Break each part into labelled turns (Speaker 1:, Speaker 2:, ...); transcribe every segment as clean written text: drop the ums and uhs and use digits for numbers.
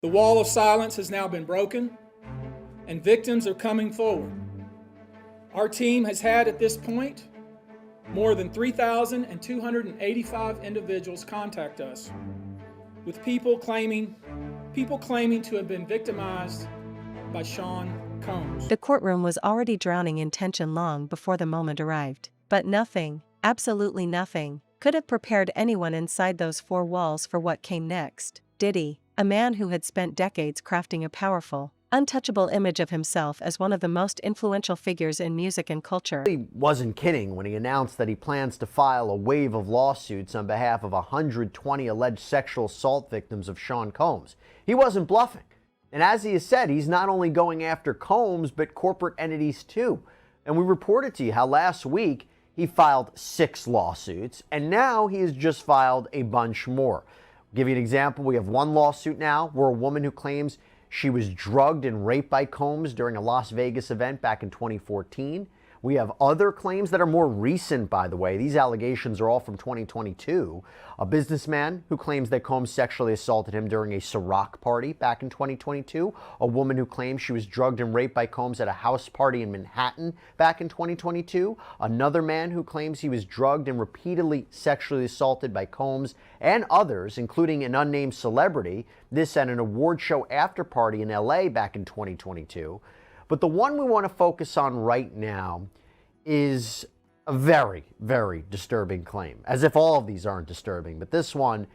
Speaker 1: The wall of silence has now been broken, and victims are coming forward. Our team has had at this point more than 3,285 individuals contact us, with people claiming to have been victimized by Sean Combs.
Speaker 2: The courtroom was already drowning in tension long before the moment arrived. But nothing, absolutely nothing, could have prepared anyone inside those four walls for what came next. Diddy, a man who had spent decades crafting a powerful, untouchable image of himself as one of the most influential figures in music and culture.
Speaker 3: He wasn't kidding when he announced that he plans to file a wave of lawsuits on behalf of 120 alleged sexual assault victims of Sean Combs. He wasn't bluffing. And as he has said, he's not only going after Combs, but corporate entities too. And we reported to you how last week he filed 6 lawsuits, and now he has just filed a bunch more. I'll give you an example. We have one lawsuit now where a woman who claims she was drugged and raped by Combs during a Las Vegas event back in 2014. We have other claims that are more recent, by the way. These allegations are all from 2022. A businessman who claims that Combs sexually assaulted him during a Ciroc party back in 2022. A woman who claims she was drugged and raped by Combs at a house party in Manhattan back in 2022. Another man who claims he was drugged and repeatedly sexually assaulted by Combs and others, including an unnamed celebrity. This at an award show after party in LA back in 2022. But the one we want to focus on right now is a very, very disturbing claim. As if all of these aren't disturbing, but this one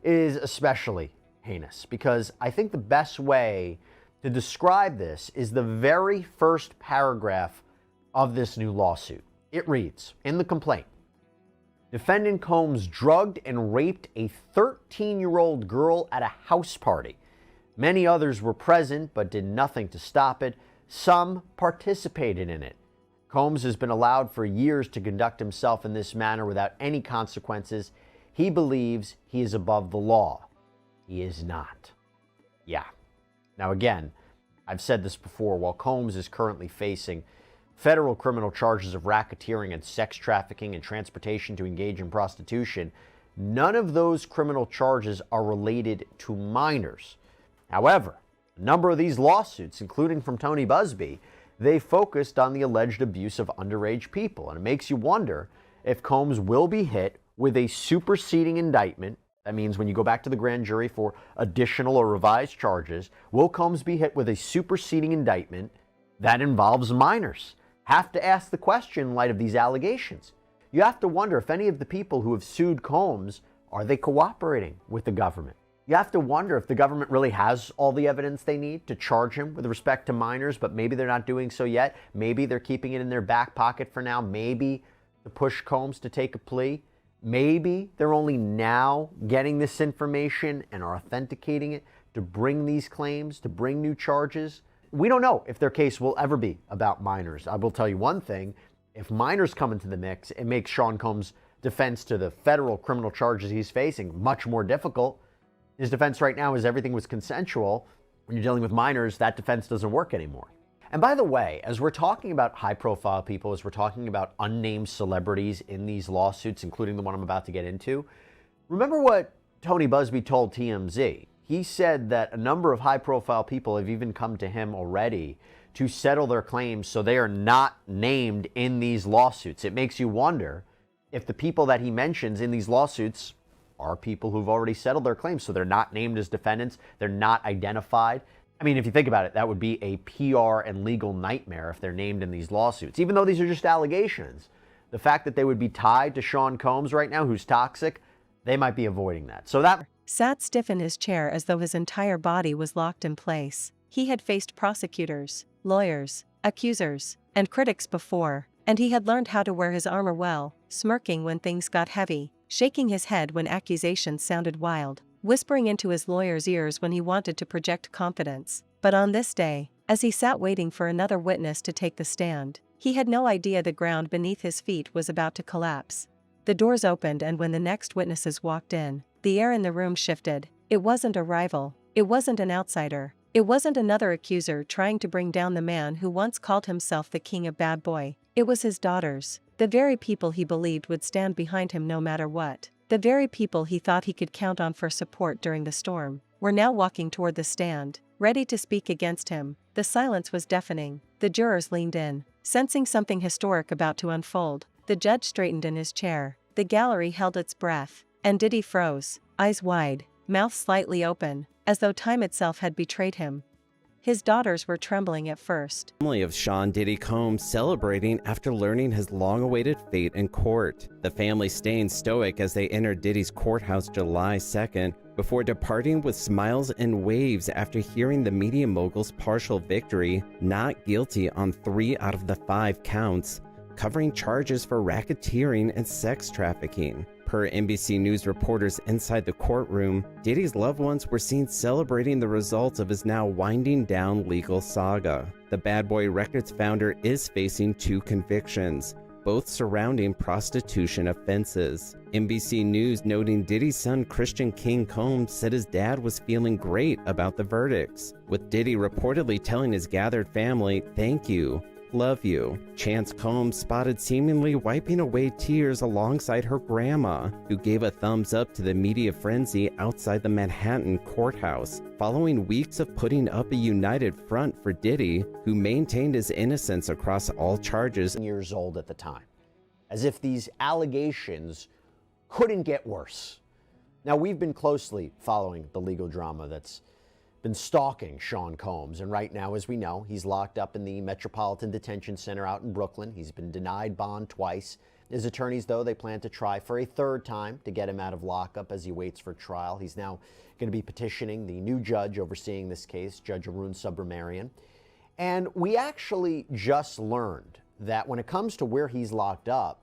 Speaker 3: is especially heinous, because I think the best way to describe this is the very first paragraph of this new lawsuit. It reads, in the complaint, defendant Combs drugged and raped a 13-year-old girl at a house party. Many others were present but did nothing to stop it. Some participated in it. Combs has been allowed for years to conduct himself in this manner without any consequences. He believes he is above the law. He is not. Yeah. Now again, I've said this before, while Combs is currently facing federal criminal charges of racketeering and sex trafficking and transportation to engage in prostitution, none of those criminal charges are related to minors. However, a number of these lawsuits, including from Tony Busby, they focused on the alleged abuse of underage people. And it makes you wonder if Combs will be hit with a superseding indictment. That means when you go back to the grand jury for additional or revised charges, will Combs be hit with a superseding indictment that involves minors? Have to ask the question in light of these allegations. You have to wonder if any of the people who have sued Combs, are they cooperating with the government? You have to wonder if the government really has all the evidence they need to charge him with respect to minors, but maybe they're not doing so yet. Maybe they're keeping it in their back pocket for now. Maybe to push Combs to take a plea. Maybe they're only now getting this information and are authenticating it to bring these claims, to bring new charges. We don't know if their case will ever be about minors. I will tell you one thing. If minors come into the mix, it makes Sean Combs' defense to the federal criminal charges he's facing much more difficult. His defense right now is everything was consensual. When you're dealing with minors, that defense doesn't work anymore. And by the way, as we're talking about high-profile people, as we're talking about unnamed celebrities in these lawsuits, including the one I'm about to get into, remember what Tony Busby told TMZ. He said that a number of high-profile people have even come to him already to settle their claims so they are not named in these lawsuits. It makes you wonder if the people that he mentions in these lawsuits are people who've already settled their claims, so they're not named as defendants, they're not identified. I mean, if you think about it, that would be a PR and legal nightmare if they're named in these lawsuits. Even though these are just allegations, the fact that they would be tied to Sean Combs right now, who's toxic, they might be avoiding that. So that
Speaker 2: sat stiff in his chair as though his entire body was locked in place. He had faced prosecutors, lawyers, accusers, and critics before, and he had learned how to wear his armor well, smirking when things got heavy, shaking his head when accusations sounded wild, whispering into his lawyer's ears when he wanted to project confidence. But on this day, as he sat waiting for another witness to take the stand, he had no idea the ground beneath his feet was about to collapse. The doors opened, and when the next witnesses walked in, the air in the room shifted. It wasn't a rival. It wasn't an outsider. It wasn't another accuser trying to bring down the man who once called himself the king of bad boy. It was his daughters, the very people he believed would stand behind him no matter what. The very people he thought he could count on for support during the storm. were now walking toward the stand, ready to speak against him. The silence was deafening. The jurors leaned in, sensing something historic about to unfold. The judge straightened in his chair. The gallery held its breath, and Diddy froze, eyes wide, mouth slightly open, as though time itself had betrayed him. His daughters were trembling at first.
Speaker 4: Family of Sean Diddy Combs celebrating after learning his long-awaited fate in court. The family staying stoic as they entered Diddy's courthouse July 2nd, before departing with smiles and waves after hearing the media mogul's partial victory, not guilty on 3 out of the 5 counts, covering charges for racketeering and sex trafficking. Per NBC News reporters inside the courtroom, Diddy's loved ones were seen celebrating the results of his now winding down legal saga. The Bad Boy Records founder is facing 2 convictions, both surrounding prostitution offenses. NBC News noting Diddy's son Christian King Combs said his dad was feeling great about the verdicts, with Diddy reportedly telling his gathered family, "Thank you. Love you." Chance Combs spotted seemingly wiping away tears alongside her grandma, who gave a thumbs up to the media frenzy outside the Manhattan courthouse, following weeks of putting up a united front for Diddy, who maintained his innocence across all charges.
Speaker 3: Years old at the time, as if these allegations couldn't get worse. Now, we've been closely following the legal drama that's been stalking Sean Combs, and right now, as we know, he's locked up in the Metropolitan Detention Center out in Brooklyn. He's been denied bond twice. His attorneys, though, they plan to try for a 3rd time to get him out of lockup as he waits for trial. He's now going to be petitioning the new judge overseeing this case, Judge Arun Subramanian. And we actually just learned that when it comes to where he's locked up,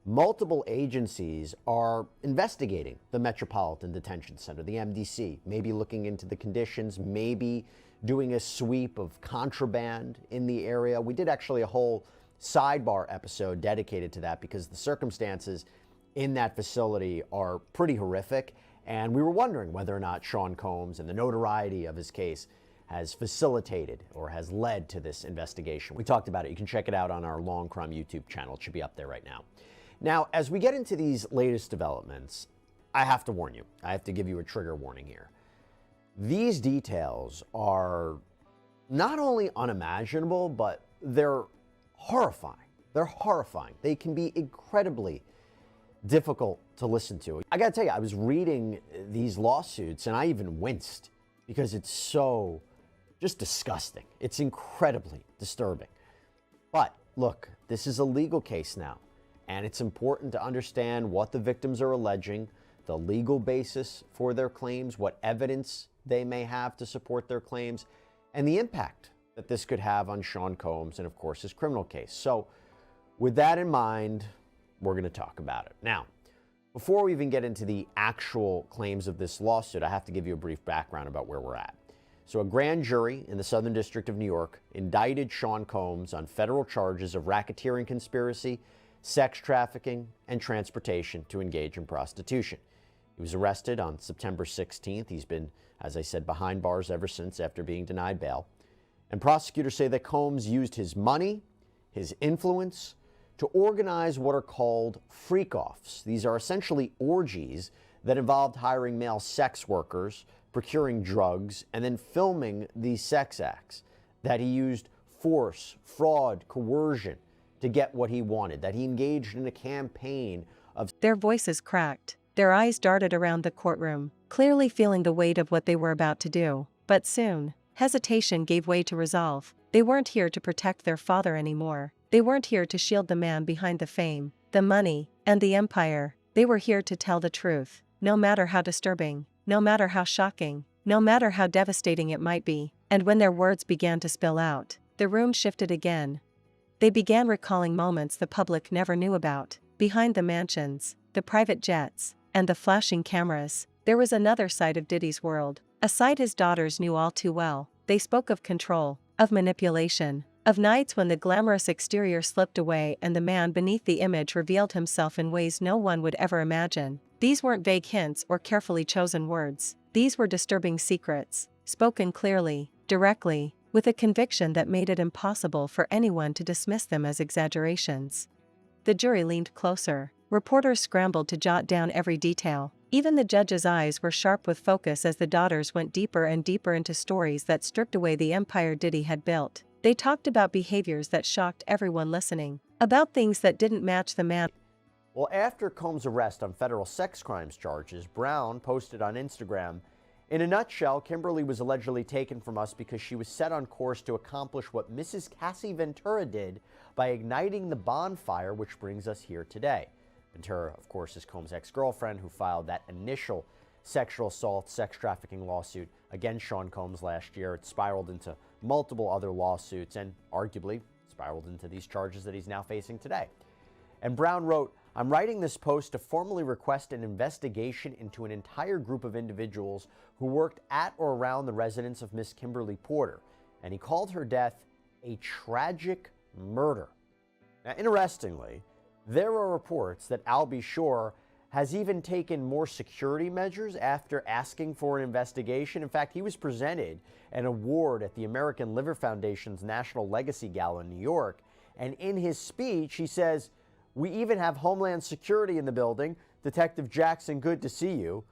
Speaker 3: multiple agencies are investigating the Metropolitan Detention Center, the MDC, maybe looking into the conditions, maybe doing a sweep of contraband in the area. We did actually a whole sidebar episode dedicated to that because the circumstances in that facility are pretty horrific. And we were wondering whether or not Sean Combs and the notoriety of his case has facilitated or has led to this investigation. We talked about it. You can check it out on our Long Crime YouTube channel. It should be up there right now. Now, as we get into these latest developments, I have to warn you. I have to give you a trigger warning here. These details are not only unimaginable, but they're horrifying. They're horrifying. They can be incredibly difficult to listen to. I gotta tell you, I was reading these lawsuits and I even winced because it's so just disgusting. It's incredibly disturbing. But look, this is a legal case now. And it's important to understand what the victims are alleging, the legal basis for their claims, what evidence they may have to support their claims, and the impact that this could have on Sean Combs and, of course, his criminal case. So with that in mind, we're going to talk about it. Now, before we even get into the actual claims of this lawsuit, I have to give you a brief background about where we're at. So a grand jury in the Southern District of New York indicted Sean Combs on federal charges of racketeering conspiracy, sex trafficking, and transportation to engage in prostitution. He was arrested on September 16th. He's been, as I said, behind bars ever since after being denied bail. And prosecutors say that Combs used his money, his influence, to organize what are called freak-offs. These are essentially orgies that involved hiring male sex workers, procuring drugs, and then filming these sex acts. That he used force, fraud, coercion, to get what he wanted, that he engaged in a campaign of...
Speaker 2: Their voices cracked. Their eyes darted around the courtroom, clearly feeling the weight of what they were about to do. But soon, hesitation gave way to resolve. They weren't here to protect their father anymore. They weren't here to shield the man behind the fame, the money, and the empire. They were here to tell the truth, no matter how disturbing, no matter how shocking, no matter how devastating it might be. And when their words began to spill out, the room shifted again. They began recalling moments the public never knew about. Behind the mansions, the private jets, and the flashing cameras, there was another side of Diddy's world, a side his daughters knew all too well. They spoke of control, of manipulation, of nights when the glamorous exterior slipped away and the man beneath the image revealed himself in ways no one would ever imagine. These weren't vague hints or carefully chosen words. These were disturbing secrets, spoken clearly, directly, with a conviction that made it impossible for anyone to dismiss them as exaggerations. The jury leaned closer. Reporters scrambled to jot down every detail. Even the judge's eyes were sharp with focus as the daughters went deeper and deeper into stories that stripped away the empire Diddy had built. They talked about behaviors that shocked everyone listening, about things that didn't match the man.
Speaker 3: Well, after Combs' arrest on federal sex crimes charges, Brown posted on Instagram, "In a nutshell, Kimberly was allegedly taken from us because she was set on course to accomplish what Mrs. Cassie Ventura did by igniting the bonfire which brings us here today." Ventura, of course, is Combs' ex-girlfriend who filed that initial sexual assault, sex trafficking lawsuit against Sean Combs last year. It spiraled into multiple other lawsuits and arguably spiraled into these charges that he's now facing today. And Brown wrote, "I'm writing this post to formally request an investigation into an entire group of individuals who worked at or around the residence of Miss Kimberly Porter." And he called her death a tragic murder. Now, interestingly, there are reports that Albie Shore has even taken more security measures after asking for an investigation. In fact, he was presented an award at the American Liver Foundation's National Legacy Gala in New York. And in his speech, he says, "We even have Homeland Security in the building. Detective Jackson, good to see you."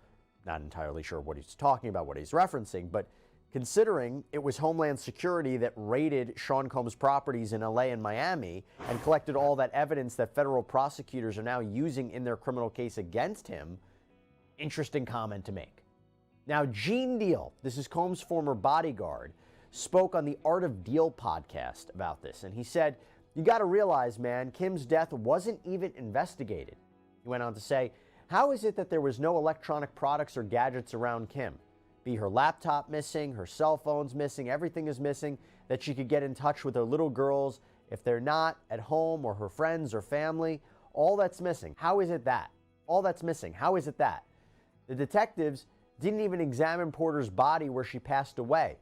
Speaker 3: Not entirely sure what he's talking about, what he's referencing, but considering it was Homeland Security that raided Sean Combs' properties in LA and Miami and collected all that evidence that federal prosecutors are now using in their criminal case against him, interesting comment to make. Now, Gene Deal, this is Combs' former bodyguard, spoke on the Art of Deal podcast about this, and he said, "You got to realize, man, Kim's death wasn't even investigated." He went on to say, "How is it that there was no electronic products or gadgets around Kim? Be her laptop missing, her cell phone's missing, everything is missing that she could get in touch with her little girls if they're not at home, or her friends or family. All that's missing. How is it that? All that's missing. How is it that?" The detectives didn't even examine Porter's body where she passed away.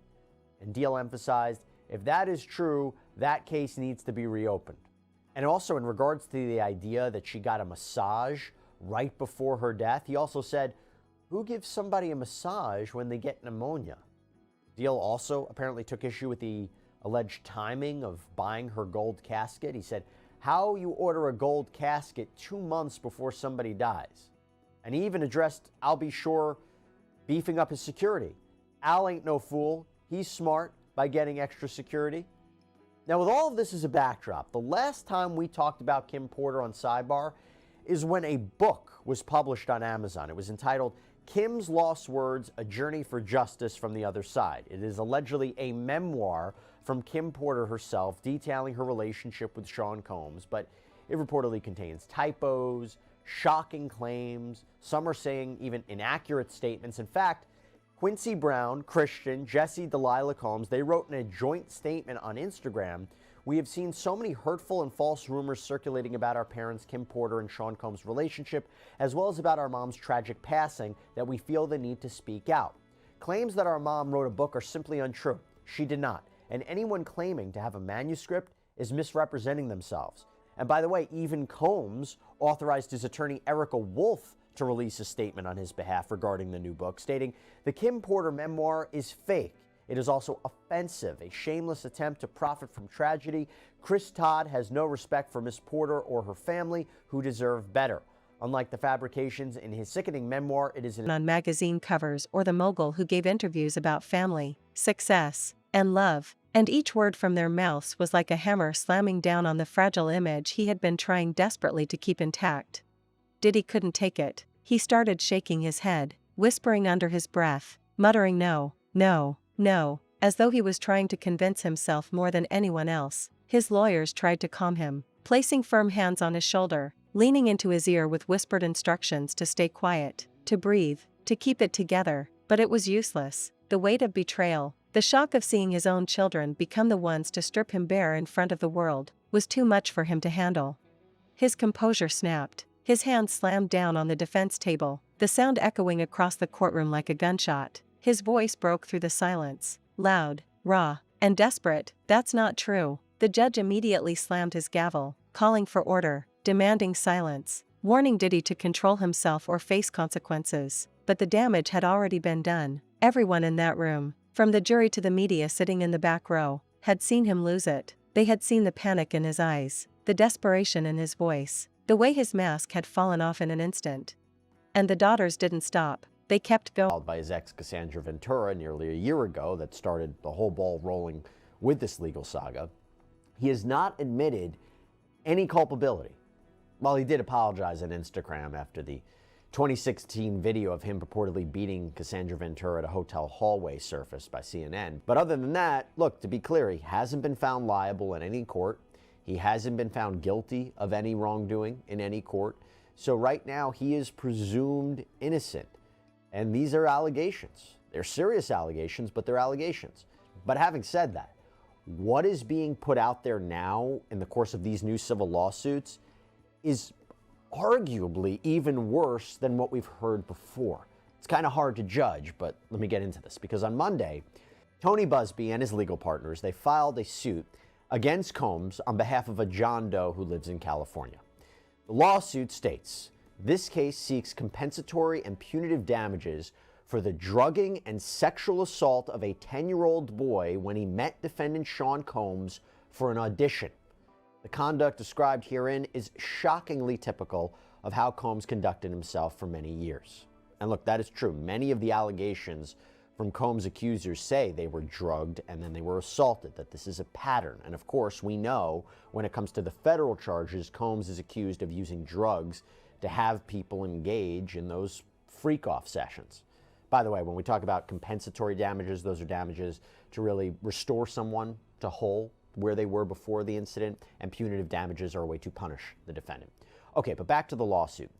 Speaker 3: And Deal emphasized, if that is true, that case needs to be reopened. And also in regards to the idea that she got a massage right before her death, he also said, who gives somebody a massage when they get pneumonia? Deal also apparently took issue with the alleged timing of buying her gold casket. He said, how you order a gold casket 2 months before somebody dies. And he even addressed Albie Shore beefing up his security. Al ain't no fool. He's smart by getting extra security. Now, with all of this as a backdrop, the last time we talked about Kim Porter on Sidebar is when a book was published on Amazon. It was entitled Kim's Lost Words, A Journey for Justice from the Other Side. It is allegedly a memoir from Kim Porter herself detailing her relationship with Sean Combs, but it reportedly contains typos, shocking claims, some are saying even inaccurate statements. In fact, Quincy Brown, Christian, Jesse Delilah Combs, they wrote in a joint statement on Instagram, "We have seen so many hurtful and false rumors circulating about our parents, Kim Porter and Sean Combs' relationship, as well as about our mom's tragic passing, that we feel the need to speak out. Claims that our mom wrote a book are simply untrue. She did not. And anyone claiming to have a manuscript is misrepresenting themselves." And by the way, even Combs authorized his attorney Erica Wolf to release a statement on his behalf regarding the new book, stating, "The Kim Porter memoir is fake. It is also offensive, a shameless attempt to profit from tragedy. Chris Todd has no respect for Miss Porter or her family, who deserve better. Unlike the fabrications in his sickening memoir, it is
Speaker 2: on magazine covers or the mogul who gave interviews about family, success, and love, and each word from their mouths was like a hammer slamming down on the fragile image he had been trying desperately to keep intact." Diddy couldn't take it. He started shaking his head, whispering under his breath, muttering no, no, no, as though he was trying to convince himself more than anyone else. His lawyers tried to calm him, placing firm hands on his shoulder, leaning into his ear with whispered instructions to stay quiet, to breathe, to keep it together, but it was useless. The weight of betrayal, the shock of seeing his own children become the ones to strip him bare in front of the world, was too much for him to handle. His composure snapped. His hand slammed down on the defense table, the sound echoing across the courtroom like a gunshot. His voice broke through the silence, loud, raw, and desperate. "That's not true." The judge immediately slammed his gavel, calling for order, demanding silence, warning Diddy to control himself or face consequences. But the damage had already been done. Everyone in that room, from the jury to the media sitting in the back row, had seen him lose it. They had seen the panic in his eyes, the desperation in his voice, the way his mask had fallen off in an instant. And the daughters didn't stop. They kept going.
Speaker 3: By his ex Cassandra Ventura nearly a year ago that started the whole ball rolling with this legal saga. He has not admitted any culpability. While he did apologize on Instagram after the 2016 video of him purportedly beating Cassandra Ventura at a hotel hallway surfaced by CNN. But other than that, look, to be clear, he hasn't been found liable in any court. He hasn't been found guilty of any wrongdoing in any court. So right now, he is presumed innocent. And these are allegations. They're serious allegations, but they're allegations. But having said that, what is being put out there now in the course of these new civil lawsuits is arguably even worse than what we've heard before. It's kind of hard to judge, but let me get into this. Because on Monday, Tony Busby and his legal partners, they filed a suit against Combs on behalf of a John Doe who lives in California. The lawsuit states, this case seeks compensatory and punitive damages for the drugging and sexual assault of a 10-year-old boy when he met defendant Sean Combs for an audition. The conduct described herein is shockingly typical of how Combs conducted himself for many years. And look, that is true. Many of the allegations from Combs' accusers say they were drugged and then they were assaulted, that this is a pattern. And of course, we know when it comes to the federal charges, Combs is accused of using drugs to have people engage in those freak-off sessions. By the way, when we talk about compensatory damages, those are damages to really restore someone to whole where they were before the incident, and punitive damages are a way to punish the defendant. Okay, but back to the lawsuit.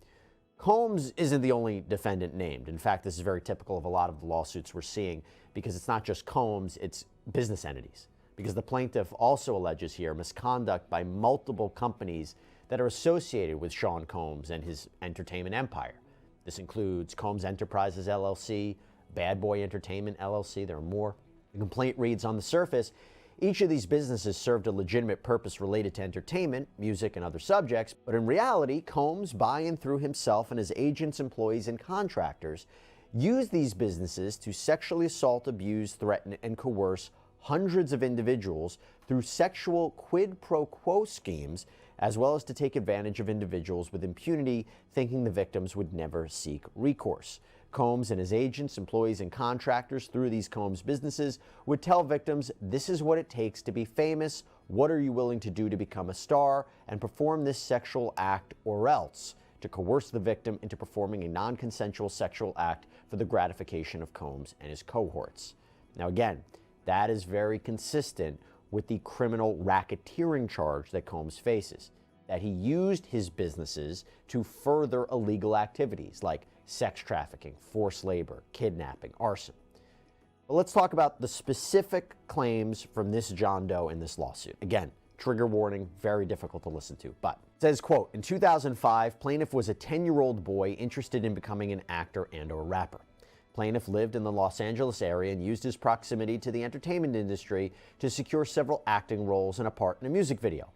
Speaker 3: Combs isn't the only defendant named. In fact, this is very typical of a lot of the lawsuits we're seeing because it's not just Combs, it's business entities. Because the plaintiff also alleges here misconduct by multiple companies that are associated with Sean Combs and his entertainment empire. This includes Combs Enterprises LLC, Bad Boy Entertainment LLC, there are more. The complaint reads, on the surface, each of these businesses served a legitimate purpose related to entertainment, music, and other subjects, but in reality, Combs, by and through himself and his agents, employees, and contractors, used these businesses to sexually assault, abuse, threaten, and coerce hundreds of individuals through sexual quid pro quo schemes, as well as to take advantage of individuals with impunity, thinking the victims would never seek recourse. Combs and his agents, employees, and contractors through these Combs businesses would tell victims, this is what it takes to be famous, what are you willing to do to become a star, and perform this sexual act or else, to coerce the victim into performing a non-consensual sexual act for the gratification of Combs and his cohorts. Now again, that is very consistent with the criminal racketeering charge that Combs faces, that he used his businesses to further illegal activities like sex trafficking, forced labor, kidnapping, arson. But let's talk about the specific claims from this John Doe in this lawsuit. Again, trigger warning, very difficult to listen to, but it says, quote, in 2005, plaintiff was a 10-year-old boy interested in becoming an actor and or rapper. Plaintiff lived in the Los Angeles area and used his proximity to the entertainment industry to secure several acting roles and a part in a music video.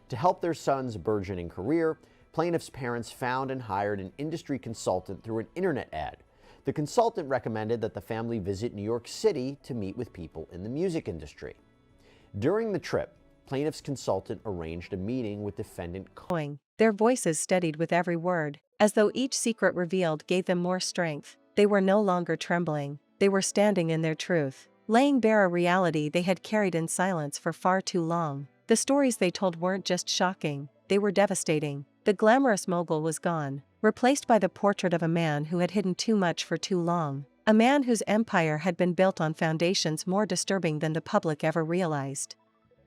Speaker 3: To help their son's burgeoning career, plaintiff's parents found and hired an industry consultant through an internet ad. The consultant recommended that the family visit New York City to meet with people in the music industry. During the trip, plaintiff's consultant arranged a meeting with defendant.
Speaker 2: Their voices steadied with every word, as though each secret revealed gave them more strength. They were no longer trembling. They were standing in their truth, laying bare a reality they had carried in silence for far too long. The stories they told weren't just shocking, they were devastating. The glamorous mogul was gone, replaced by the portrait of a man who had hidden too much for too long. A man whose empire had been built on foundations more disturbing than the public ever realized.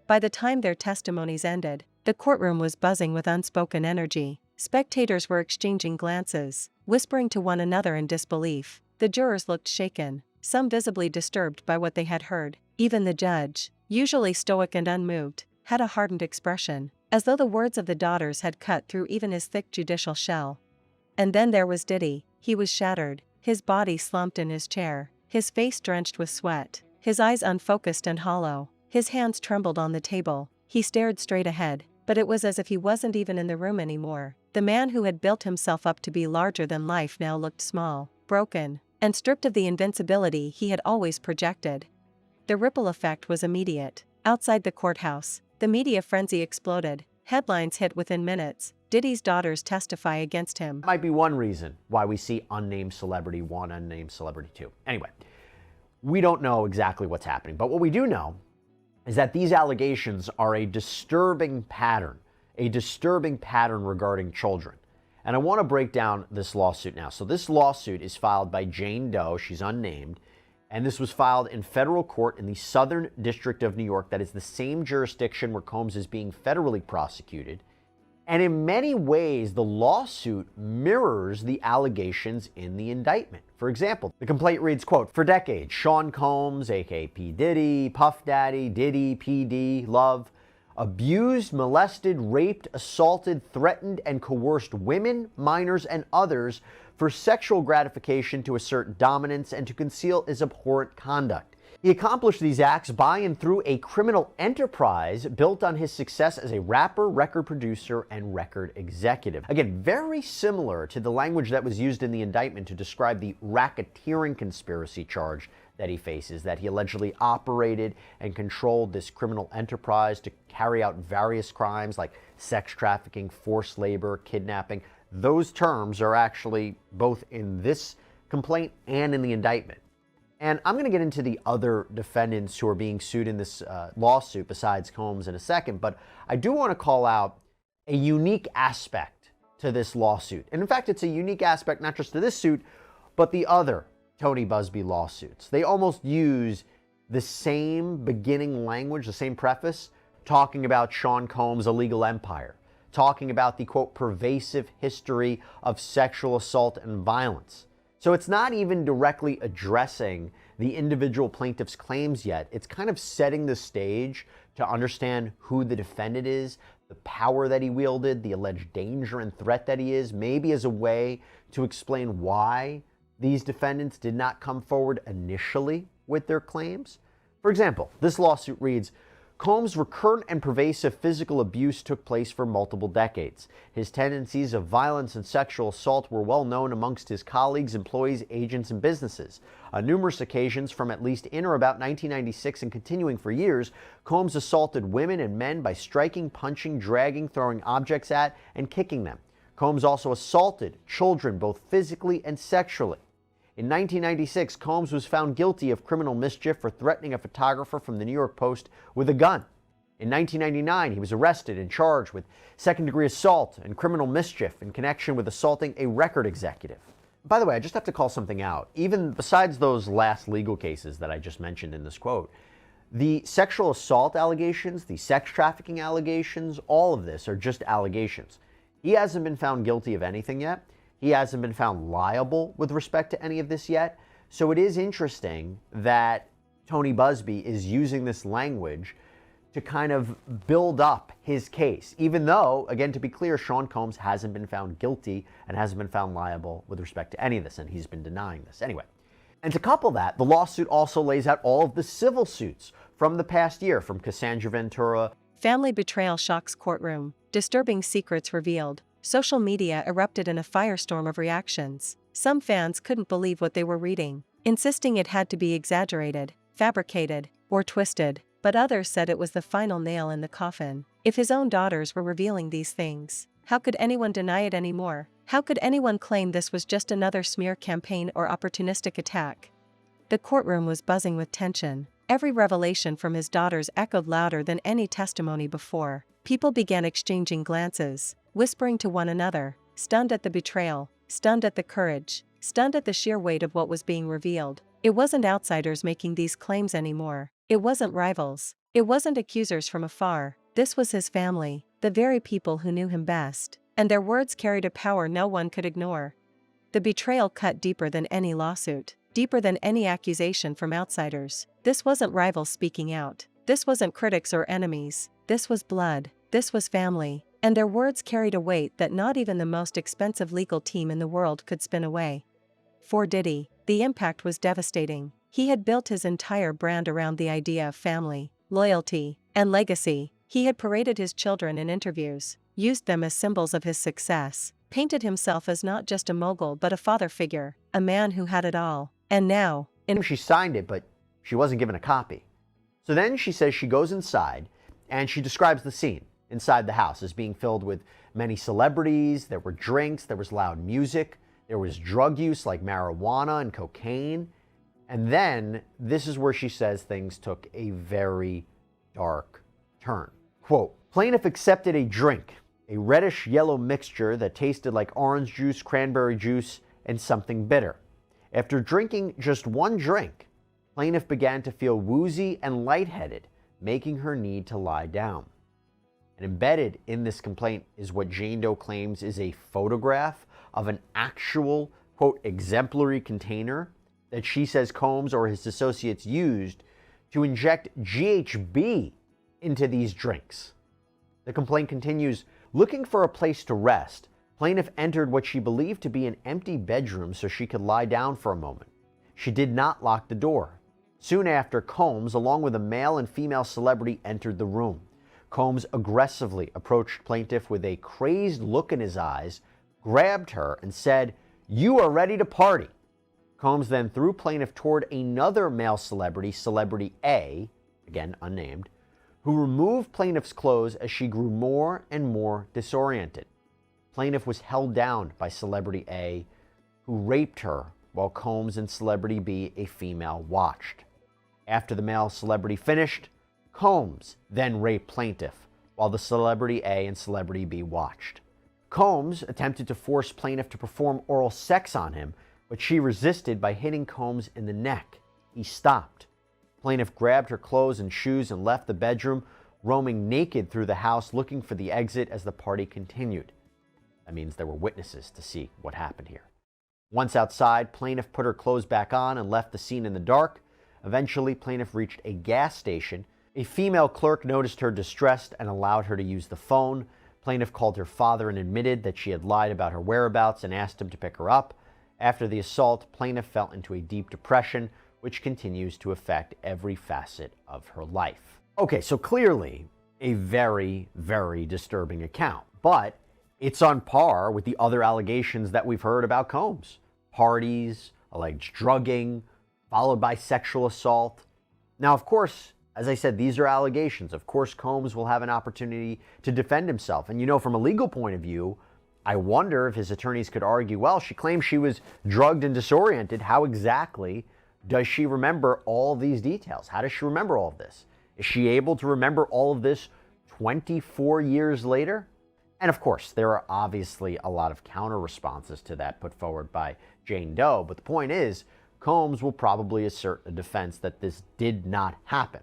Speaker 2: By the time their testimonies ended, the courtroom was buzzing with unspoken energy. Spectators were exchanging glances, whispering to one another in disbelief. The jurors looked shaken, some visibly disturbed by what they had heard. Even the judge, usually stoic and unmoved, had a hardened expression, as though the words of the daughters had cut through even his thick judicial shell. And then there was Diddy. He was shattered, his body slumped in his chair, his face drenched with sweat, his eyes unfocused and hollow. His hands trembled on the table. He stared straight ahead, but it was as if he wasn't even in the room anymore. The man who had built himself up to be larger than life now looked small, broken, and stripped of the invincibility he had always projected. The ripple effect was immediate. Outside the courthouse, the media frenzy exploded. Headlines hit within minutes. Diddy's daughters testify against him.
Speaker 3: Might be one reason why we see unnamed celebrity 1, unnamed celebrity 2. Anyway, we don't know exactly what's happening, but what we do know is that these allegations are a disturbing pattern regarding children. And I want to break down this lawsuit now. So this lawsuit is filed by Jane Doe, she's unnamed, and this was filed in federal court in the Southern District of New York. That is the same jurisdiction where Combs is being federally prosecuted. And in many ways, the lawsuit mirrors the allegations in the indictment. For example, the complaint reads, quote, "For decades, Sean Combs, aka P. Diddy, Puff Daddy, Diddy, PD, Love, abused, molested, raped, assaulted, threatened, and coerced women, minors, and others for sexual gratification to assert dominance and to conceal his abhorrent conduct. He accomplished these acts by and through a criminal enterprise built on his success as a rapper, record producer, and record executive." Again, very similar to the language that was used in the indictment to describe the racketeering conspiracy charge that he faces, that he allegedly operated and controlled this criminal enterprise to carry out various crimes like sex trafficking, forced labor, kidnapping. Those terms are actually both in this complaint and in the indictment. And I'm going to get into the other defendants who are being sued in this lawsuit besides Combs in a second, but I do want to call out a unique aspect to this lawsuit. And in fact, it's a unique aspect not just to this suit, but the other Tony Buzbee lawsuits. They almost use the same beginning language, the same preface, talking about Sean Combs' illegal empire, talking about the, quote, pervasive history of sexual assault and violence. So it's not even directly addressing the individual plaintiff's claims yet. It's kind of setting the stage to understand who the defendant is, the power that he wielded, the alleged danger and threat that he is, maybe as a way to explain why these defendants did not come forward initially with their claims. For example, this lawsuit reads, "Combs' recurrent and pervasive physical abuse took place for multiple decades. His tendencies of violence and sexual assault were well known amongst his colleagues, employees, agents, and businesses. On numerous occasions from at least in or about 1996 and continuing for years, Combs assaulted women and men by striking, punching, dragging, throwing objects at, and kicking them. Combs also assaulted children both physically and sexually. In 1996, Combs was found guilty of criminal mischief for threatening a photographer from the New York Post with a gun. In 1999, he was arrested and charged with second-degree assault and criminal mischief in connection with assaulting a record executive." By the way, I just have to call something out. Even besides those last legal cases that I just mentioned in this quote, the sexual assault allegations, the sex trafficking allegations, all of this are just allegations. He hasn't been found guilty of anything yet. He hasn't been found liable with respect to any of this yet. So it is interesting that Tony Buzbee is using this language to kind of build up his case, even though, again, to be clear, Sean Combs hasn't been found guilty and hasn't been found liable with respect to any of this, and he's been denying this. Anyway, and to couple that, the lawsuit also lays out all of the civil suits from the past year, from Cassandra Ventura.
Speaker 2: Family betrayal shocks courtroom. Disturbing secrets revealed. Social media erupted in a firestorm of reactions. Some fans couldn't believe what they were reading, insisting it had to be exaggerated, fabricated, or twisted, but others said it was the final nail in the coffin. If his own daughters were revealing these things, how could anyone deny it anymore? How could anyone claim this was just another smear campaign or opportunistic attack? The courtroom was buzzing with tension. Every revelation from his daughters echoed louder than any testimony before. People began exchanging glances, whispering to one another, stunned at the betrayal, stunned at the courage, stunned at the sheer weight of what was being revealed. It wasn't outsiders making these claims anymore. It wasn't rivals. It wasn't accusers from afar. This was his family, the very people who knew him best, and their words carried a power no one could ignore. The betrayal cut deeper than any lawsuit, deeper than any accusation from outsiders. This wasn't rivals speaking out. This wasn't critics or enemies. This was blood. This was family. And their words carried a weight that not even the most expensive legal team in the world could spin away. For Diddy, the impact was devastating. He had built his entire brand around the idea of family, loyalty, and legacy. He had paraded his children in interviews, used them as symbols of his success, painted himself as not just a mogul but a father figure, a man who had it all. And now,
Speaker 3: She signed it, but she wasn't given a copy. So then she says she goes inside and she describes the scene. inside the house as being filled with many celebrities. There were drinks, there was loud music, there was drug use like marijuana and cocaine. And then this is where she says things took a very dark turn. Quote, plaintiff accepted a drink, a reddish yellow mixture that tasted like orange juice, cranberry juice, and something bitter. After drinking just one drink, plaintiff began to feel woozy and lightheaded, making her need to lie down. And embedded in this complaint is what Jane Doe claims is a photograph of an actual, quote, exemplary container that she says Combs or his associates used to inject GHB into these drinks. The complaint continues, looking for a place to rest, plaintiff entered what she believed to be an empty bedroom so she could lie down for a moment. She did not lock the door. Soon after, Combs, along with a male and female celebrity, entered the room. Combs aggressively approached plaintiff with a crazed look in his eyes, grabbed her, and said, "You are ready to party." Combs then threw plaintiff toward another male celebrity, Celebrity A, again unnamed, who removed plaintiff's clothes as she grew more and more disoriented. Plaintiff was held down by Celebrity A, who raped her while Combs and Celebrity B, a female, watched. After the male celebrity finished, Combs then raped plaintiff while the Celebrity A and Celebrity B watched. Combs attempted to force plaintiff to perform oral sex on him, but she resisted by hitting Combs in the neck. He stopped. Plaintiff grabbed her clothes and shoes and left the bedroom, roaming naked through the house looking for the exit as the party continued. That means there were witnesses to see what happened here. Once outside, plaintiff put her clothes back on and left the scene in the dark. Eventually, plaintiff reached a gas station. A female clerk noticed her distressed and allowed her to use the phone. Plaintiff called her father and admitted that she had lied about her whereabouts and asked him to pick her up. After the assault, plaintiff fell into a deep depression, which continues to affect every facet of her life. Okay, so clearly a very, very disturbing account, but it's on par with the other allegations that we've heard about Combs. Parties, alleged drugging, followed by sexual assault. Now, of course, as I said, these are allegations. Of course, Combs will have an opportunity to defend himself. And from a legal point of view, I wonder if his attorneys could argue, well, she claims she was drugged and disoriented. How exactly does she remember all these details? How does she remember all of this? Is she able to remember all of this 24 years later? And of course, there are obviously a lot of counter responses to that put forward by Jane Doe. But the point is, Combs will probably assert a defense that this did not happen.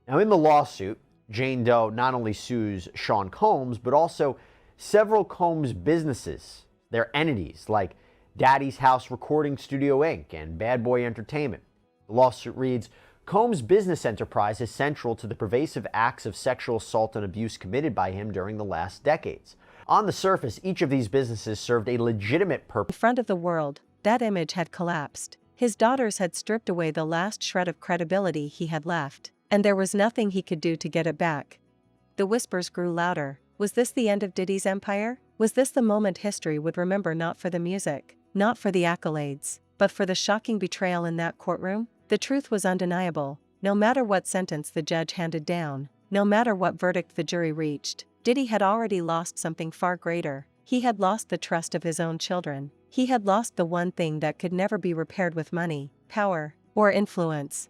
Speaker 3: Now, in the lawsuit, Jane Doe not only sues Sean Combs, but also several Combs businesses, their entities, like Daddy's House Recording Studio Inc. and Bad Boy Entertainment. The lawsuit reads, Combs' business enterprise is central to the pervasive acts of sexual assault and abuse committed by him during the last decades. On the surface, each of these businesses served a legitimate purpose.
Speaker 2: In front of the world, that image had collapsed. His daughters had stripped away the last shred of credibility he had left, and there was nothing he could do to get it back. The whispers grew louder. Was this the end of Diddy's empire? Was this the moment history would remember, not for the music, not for the accolades, but for the shocking betrayal in that courtroom? The truth was undeniable. No matter what sentence the judge handed down, no matter what verdict the jury reached, Diddy had already lost something far greater. He had lost the trust of his own children. He had lost the one thing that could never be repaired with money, power, or influence.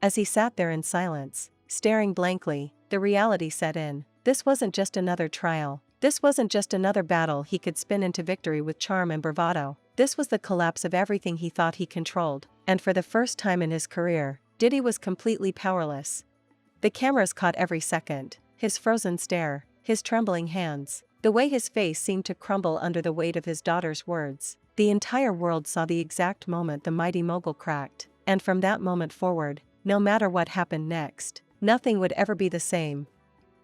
Speaker 2: As he sat there in silence, staring blankly, the reality set in. This wasn't just another trial. This wasn't just another battle he could spin into victory with charm and bravado. This was the collapse of everything he thought he controlled, and for the first time in his career, Diddy was completely powerless. The cameras caught every second, his frozen stare, his trembling hands, the way his face seemed to crumble under the weight of his daughter's words. The entire world saw the exact moment the mighty mogul cracked, and from that moment forward, no matter what happened next, nothing would ever be the same.